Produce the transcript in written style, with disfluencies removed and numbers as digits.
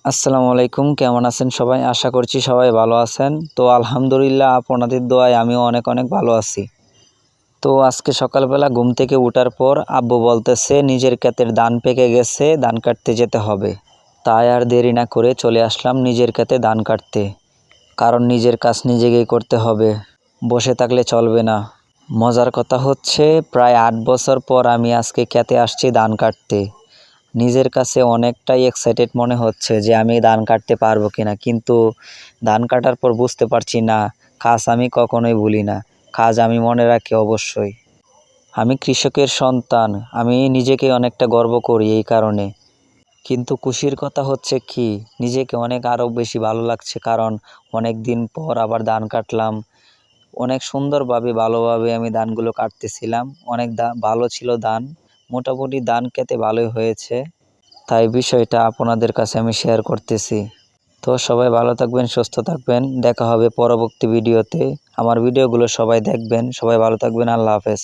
আসসালামু আলাইকুম, কেমন আছেন সবাই? আশা করছি সবাই ভালো আছেন। তো আলহামদুলিল্লাহ আপনাদের দোয়ায় আমিও অনেক অনেক ভালো আছি। তো আজকে সকালবেলা ঘুম থেকে ওঠার পর আব্বু বলতেছে নিজের ক্ষেতের ধান পেকে গেছে, ধান কাটতে যেতে হবে। তাই আর দেরি না করে চলে আসলাম নিজের ক্ষেতে ধান কাটতে, কারণ নিজের কাজ নিজেকেই করতে হবে, বসে থাকলে চলবে না। মজার কথা হচ্ছে প্রায় 8 বছর পর আমি আজকে ক্ষেতে আসছি ধান কাটতে। নিজের কাছে অনেকটাই এক্সাইটেড মনে হচ্ছে যে আমি ধান কাটতে পারবো কিনা, কিন্তু ধান কাটার পর বুঝতে পারছি না, কাজ আমি কখনোই ভুলি না, কাজ আমি মনে রাখি অবশ্যই। আমি কৃষকের সন্তান, আমি নিজেকে অনেকটা গর্ব করি এই কারণে। কিন্তু খুশির কথা হচ্ছে কি, নিজেকে অনেক আরও বেশি ভালো লাগছে, কারণ অনেক দিন পর আবার ধান কাটলাম। অনেক সুন্দরভাবে ভালোভাবে আমি ধানগুলো কাটতেছিলাম, অনেক ভালো ছিল ধান, মোটামুটি ধান খেতে ভালোই হয়েছে। তাই বিষয়টা আপনাদের কাছে আমি শেয়ার করতেছি। তো সবাই ভালো থাকবেন, সুস্থ থাকবেন, দেখা হবে পরবর্তী ভিডিওতে। আমার ভিডিওগুলো সবাই দেখবেন, সবাই ভালো থাকবেন, আল্লাহ হাফেজ।